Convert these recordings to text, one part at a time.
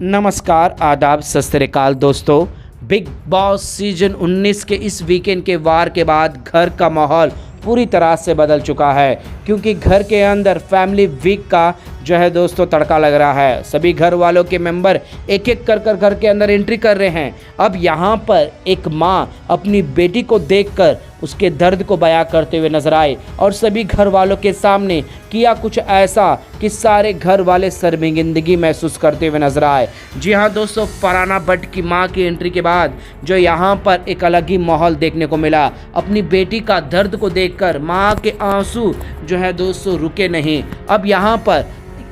नमस्कार, आदाब, सत श्री अकाल दोस्तों। बिग बॉस सीजन 19 के इस वीकेंड के वार के बाद घर का माहौल पूरी तरह से बदल चुका है, क्योंकि घर के अंदर फैमिली वीक का जो है दोस्तों तड़का लग रहा है। सभी घर वालों के मेंबर एक एक कर घर के अंदर एंट्री कर रहे हैं। अब यहाँ पर एक माँ अपनी बेटी को देखकर उसके दर्द को बयां करते हुए नजर आए और सभी घर वालों के सामने किया कुछ ऐसा कि सारे घर वाले शर्मिंदगी महसूस करते हुए नजर आए। जी हाँ दोस्तों, फरहाना भट्ट की मां की एंट्री के बाद जो यहाँ पर एक अलग ही माहौल देखने को मिला। अपनी बेटी का दर्द को देखकर मां के आंसू जो है दोस्तों रुके नहीं। अब यहाँ पर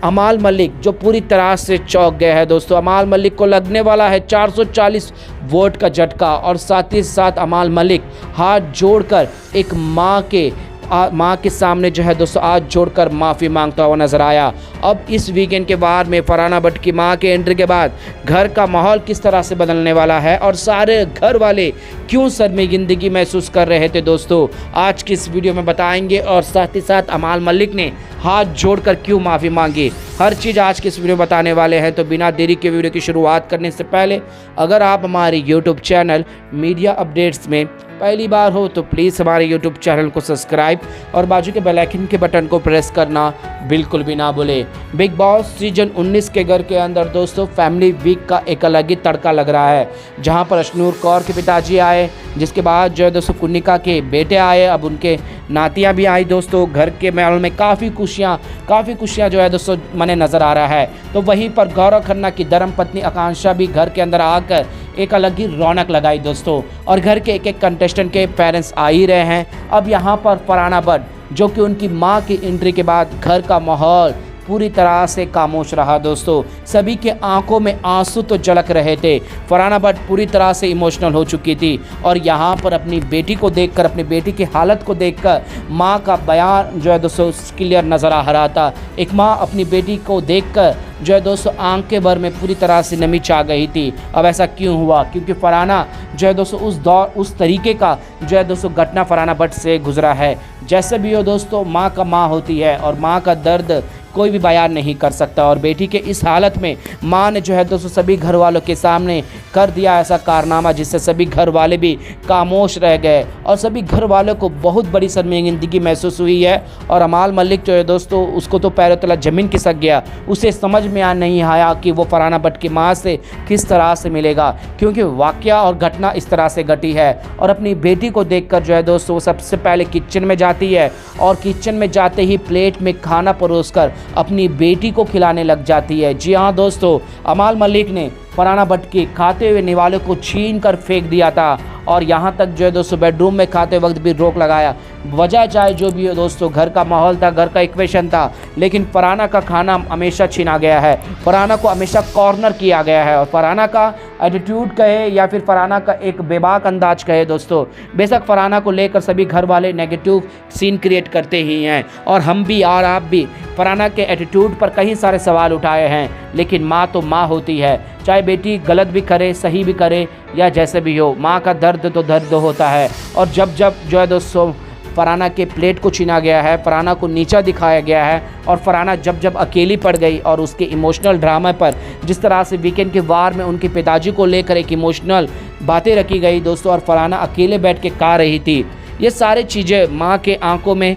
अमाल मलिक जो पूरी तरह से चौंक गए हैं दोस्तों। अमाल मलिक को लगने वाला है 440 वोट का झटका और साथ ही साथ अमाल मलिक हाथ जोड़कर एक माँ के सामने जो है दोस्तों हाथ जोड़कर माफ़ी मांगता हुआ नजर आया। अब इस वीकेंड के बाद में फरहाना भट्ट की मां के एंट्री के बाद घर का माहौल किस तरह से बदलने वाला है और सारे घर वाले क्यों शर्मिंदगी महसूस कर रहे थे दोस्तों, आज की इस वीडियो में बताएंगे। और साथ ही साथ अमाल मलिक ने हाथ जोड़कर क्यों माफ़ी मांगी, हर चीज़ आज के इस वीडियो में बताने वाले हैं। तो बिना देरी के वीडियो की शुरुआत करने से पहले अगर आप हमारे यूट्यूब चैनल मीडिया अपडेट्स में पहली बार हो तो प्लीज़ हमारे यूट्यूब चैनल को सब्सक्राइब और बाजू के बेल आइकन के बटन को प्रेस करना बिल्कुल भी ना भूले। बिग बॉस सीजन 19 के घर के अंदर दोस्तों फैमिली वीक का एक अलग ही तड़का लग रहा है, जहां पर अशनूर कौर के पिताजी आए, जिसके बाद जो है दोस्तों कुन्निका के बेटे आए, अब उनके नातियाँ भी आई दोस्तों। घर के माहौल में काफ़ी खुशियाँ जो है दोस्तों मने नज़र आ रहा है। तो वहीं पर गौरव खन्ना की धर्मपत्नी आकांक्षा भी घर के अंदर आकर एक अलग ही रौनक लगाई दोस्तों। और घर के एक एक कंटेस्टेंट के पेरेंट्स आ ही रहे हैं। अब यहाँ पर फरहाना भट्ट जो कि उनकी मां की एंट्री के बाद घर का माहौल पूरी तरह से खामोश रहा दोस्तों। सभी के आंखों में आंसू तो झलक रहे थे। फरहाना भट्ट पूरी तरह से इमोशनल हो चुकी थी और यहाँ पर अपनी बेटी को देखकर, अपनी बेटी की हालत को देखकर माँ का बयान जो है दोस्तों क्लियर नज़र आ रहा था। एक माँ अपनी बेटी को देखकर जो है दोस्तों आंखें भर में पूरी तरह से नमी छा गई थी। अब ऐसा क्यों हुआ? क्योंकि फरहाना जो है दोस्तों उस तरीके का जो है दोस्तों घटना फरहाना भट्ट से गुजरा है। जैसे भी हो दोस्तों, माँ का माँ होती है और माँ का दर्द कोई भी बयान नहीं कर सकता। और बेटी के इस हालत में माँ ने जो है दोस्तों सभी घर वालों के सामने कर दिया ऐसा कारनामा जिससे सभी घर वाले भी खामोश रह गए और सभी घर वालों को बहुत बड़ी शर्मिंदगी महसूस हुई है। और अमाल मलिक जो है दोस्तों उसको तो पैरों तले ज़मीन खिसक गया। उसे समझ में नहीं आया कि वो फरहाना भट्ट की माँ से किस तरह से मिलेगा, क्योंकि वाकया और घटना इस तरह से घटी है। और अपनी बेटी को देखकर जो है दोस्तों वो सबसे पहले किचन में जाती है और किचन में जाते ही प्लेट में खाना परोसकर अपनी बेटी को खिलाने लग जाती है। जी हाँ दोस्तों, अमाल मलिक ने फरहाना भट्ट के खाते हुए निवाले को छीन कर फेंक दिया था और यहाँ तक जो है दोस्तों बेडरूम में खाते वक्त भी रोक लगाया। वजह चाहे जो भी हो दोस्तों, घर का माहौल था, घर का इक्वेशन था, लेकिन फरहाना का खाना हमेशा छीना गया है। फरहाना को हमेशा कॉर्नर किया गया है और फरहाना का एटीट्यूड कहे या फिर फरहाना का एक बेबाक अंदाज कहे दोस्तों, बेशक फरहाना को लेकर सभी घर वाले नेगेटिव सीन क्रिएट करते ही हैं और हम भी और आप भी फरहाना के एटीट्यूड पर कई सारे सवाल उठाए हैं। लेकिन माँ तो माँ होती है, चाहे बेटी गलत भी करे, सही भी करे या जैसे भी हो, माँ का दर्द तो दर्द होता है। और जब जो है दोस्तों फरहाना के प्लेट को छीना गया है, फरहाना को नीचा दिखाया गया है और फरहाना जब अकेली पड़ गई और उसके इमोशनल ड्रामा पर जिस तरह से वीकेंड के वार में उनके पिताजी को लेकर एक इमोशनल बातें रखी गई दोस्तों और फरहाना अकेले बैठ के गा रही थी, ये सारी चीज़ें माँ के आंखों में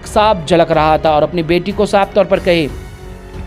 साफ झलक रहा था। और अपनी बेटी को साफ तौर पर कही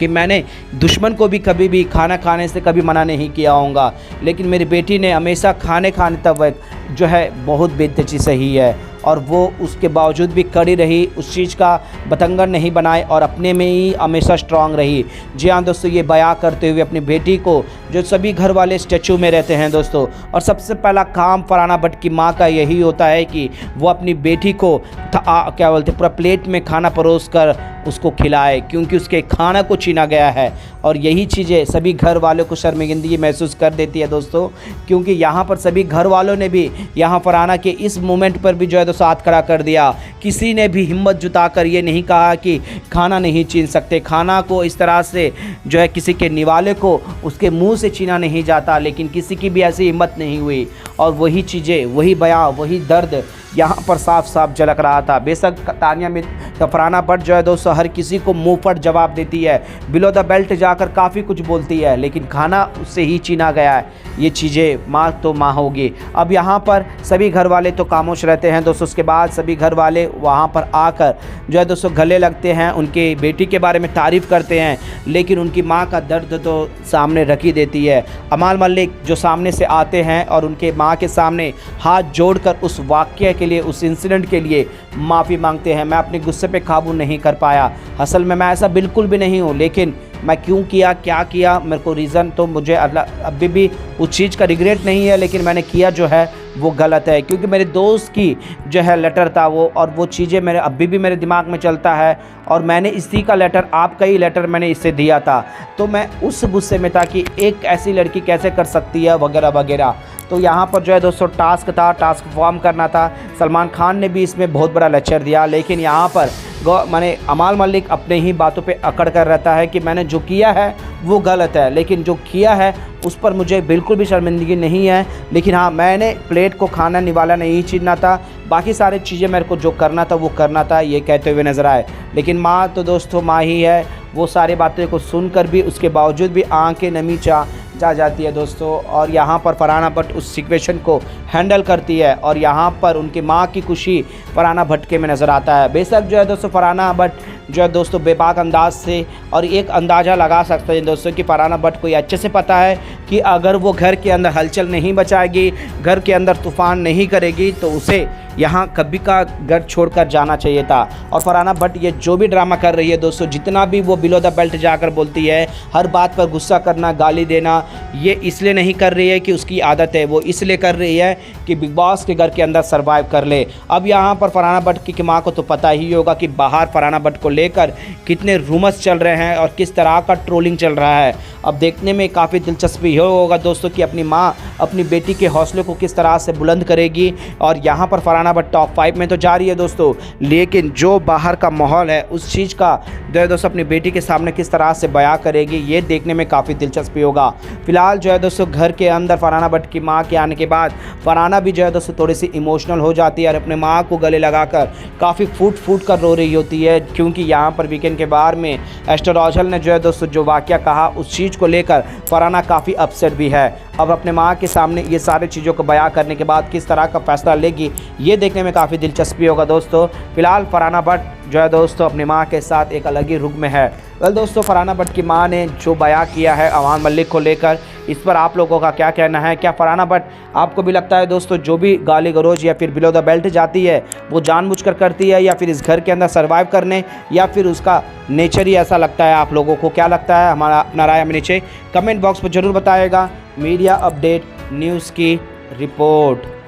कि मैंने दुश्मन को भी कभी भी खाना खाने से कभी मना नहीं किया होगा, लेकिन मेरी बेटी ने हमेशा खाने तक जो है बहुत बेतची सही है और वो उसके बावजूद भी कड़ी रही, उस चीज़ का बतंगड़ नहीं बनाए और अपने में ही हमेशा स्ट्रांग रही। जी हाँ दोस्तों, ये बयां करते हुए अपनी बेटी को, जो सभी घर वाले स्टैचू में रहते हैं दोस्तों, और सबसे पहला काम फरहाना भट्ट की माँ का यही होता है कि वो अपनी बेटी को क्या बोलते पूरा प्लेट में खाना परोस कर उसको खिलाए, क्योंकि उसके खाना को छीना गया है। और यही चीज़ें सभी घर वालों को शर्मिंदगी महसूस कर देती है दोस्तों, क्योंकि यहाँ पर सभी घर वालों ने भी यहाँ फरहाना के इस मोमेंट पर भी जो है साथ खड़ा कर दिया। किसी ने भी हिम्मत जुटाकर ये नहीं कहा कि खाना नहीं छीन सकते, खाना को इस तरह से जो है किसी के निवाले को उसके मुंह से छीना नहीं जाता, लेकिन किसी की भी ऐसी हिम्मत नहीं हुई। और वही चीज़ें, वही बयां, वही दर्द यहाँ पर साफ साफ झलक रहा था। बेशक तानिया मिर्ज़ा फरहाना भट्ट जो है दोस्तों हर किसी को मुंह फट जवाब देती है, बिलो द बेल्ट जाकर काफ़ी कुछ बोलती है, लेकिन खाना उससे ही छीना गया है। ये चीज़ें माँ तो माँ होगी। अब यहाँ पर सभी घर वाले तो खामोश रहते हैं दोस्तों। उसके बाद सभी घर वाले वहाँ पर आकर जो है दोस्तों गले लगते हैं, उनके बेटी के बारे में तारीफ़ करते हैं, लेकिन उनकी माँ का दर्द तो सामने रख ही देती है। अमाल मलिक जो सामने से आते हैं और उनके माँ के सामने हाथ जोड़कर उस वाक़ये के लिए, उस इंसिडेंट के लिए माफ़ी मांगते हैं। मैं अपने गुस्से पे काबू नहीं कर पाया। असल में मैं ऐसा बिल्कुल भी नहीं हूँ, लेकिन मैं क्यों किया, क्या किया, मेरे को रीज़न तो मुझे अभी भी उस चीज़ का रिग्रेट नहीं है, लेकिन मैंने किया जो है वो गलत है। क्योंकि मेरे दोस्त की जो है लेटर था वो, और वो चीज़ें मेरे अभी भी मेरे दिमाग में चलता है, और मैंने इसी का लेटर, आपका ही लेटर मैंने इससे दिया था। तो मैं उस गुस्से में था कि एक ऐसी लड़की कैसे कर सकती है वगैरह वगैरह। तो यहाँ पर जो है दोस्तों टास्क था, टास्क परफॉर्म करना था। सलमान खान ने भी इसमें बहुत बड़ा लेक्चर दिया, लेकिन यहाँ पर मैंने अमाल मलिक अपने ही बातों पे अकड़ कर रहता है कि मैंने जो किया है वो गलत है, लेकिन जो किया है उस पर मुझे बिल्कुल भी शर्मिंदगी नहीं है। लेकिन हाँ, मैंने प्लेट को खाना निवाला नहीं छीनना था, बाकी सारी चीज़ें मेरे को जो करना था वो करना था, ये कहते हुए नज़र आए। लेकिन माँ तो दोस्तों माँ ही है। वो सारी बातें को सुनकर भी उसके बावजूद भी आंखें नमी जा जाती है दोस्तों। और यहाँ पर फरहाना भट्ट उस सिचुएशन को हैंडल करती है, और यहाँ पर उनकी माँ की खुशी फरहाना भट्ट के में नज़र आता है। बेशक जो है दोस्तों फरहाना भट्ट जो है दोस्तों बेबाक अंदाज से, और एक अंदाज़ा लगा सकते हैं दोस्तों कि फरहाना भट्ट को ये अच्छे से पता है कि अगर वो घर के अंदर हलचल नहीं मचाएगी, घर के अंदर तूफ़ान नहीं करेगी, तो उसे यहाँ कभी का घर छोड़कर जाना चाहिए था। और फरहाना भट्ट ये जो भी ड्रामा कर रही है दोस्तों, जितना भी वो बिलो द बेल्ट जाकर बोलती है, हर बात पर गुस्सा करना, गाली देना, ये इसलिए नहीं कर रही है कि उसकी आदत है, वो इसलिए कर रही है कि बिग बॉस के घर के अंदर सर्वाइव कर ले। अब यहाँ पर फरहाना भट्ट की माँ को तो पता ही होगा कि बाहर फरहाना भट्ट को लेकर कितने रूमर्स चल रहे हैं और किस तरह का ट्रोलिंग चल रहा है। अब देखने में काफ़ी दिलचस्पी होगा दोस्तों कि अपनी माँ अपनी बेटी के हौसले को किस तरह से बुलंद करेगी। और यहाँ पर फरहाना भट्ट टॉप 5 में तो जा रही है दोस्तों, लेकिन जो बाहर का माहौल है उस चीज़ का जो है दोस्तों अपनी बेटी के सामने किस तरह से बयां करेगी, ये देखने में काफ़ी दिलचस्पी होगा। फिलहाल जो है दोस्तों घर के अंदर फरहाना भट्ट की माँ के आने के बाद फरहाना भी जो है दोस्तों थोड़ी सी इमोशनल हो जाती है और अपने माँ को गले लगाकर काफ़ी फूट कर रो रही होती है। क्योंकि यहाँ पर वीकेंड के बार में एस्टर ओझल ने जो है दोस्तों जो वाक़या कहा, उस चीज़ को लेकर फरहाना काफ़ी अपसेट भी है। अब अपने माँ के सामने ये सारी चीज़ों को बयां करने के बाद किस तरह का फैसला लेगी, ये देखने में काफ़ी दिलचस्पी होगा दोस्तों। फिलहाल फरहाना भट्ट जो है दोस्तों अपनी माँ के साथ एक अलग ही रुख में है। वेल दोस्तों, फरहाना भट्ट की माँ ने जो बयां किया है अमाल मलिक को लेकर, इस पर आप लोगों का क्या कहना है? क्या फरहाना भट्ट आपको भी लगता है दोस्तों जो भी गाली गलौज या फिर बिलो द बेल्ट जाती है वो जानबूझकर करती है, या फिर इस घर के अंदर सर्वाइव करने, या फिर उसका नेचर ही ऐसा लगता है? आप लोगों को क्या लगता है? हमारा अपना राय हमें नीचे कमेंट बॉक्स पर ज़रूर बताएगा। मीडिया अपडेट न्यूज़ की रिपोर्ट।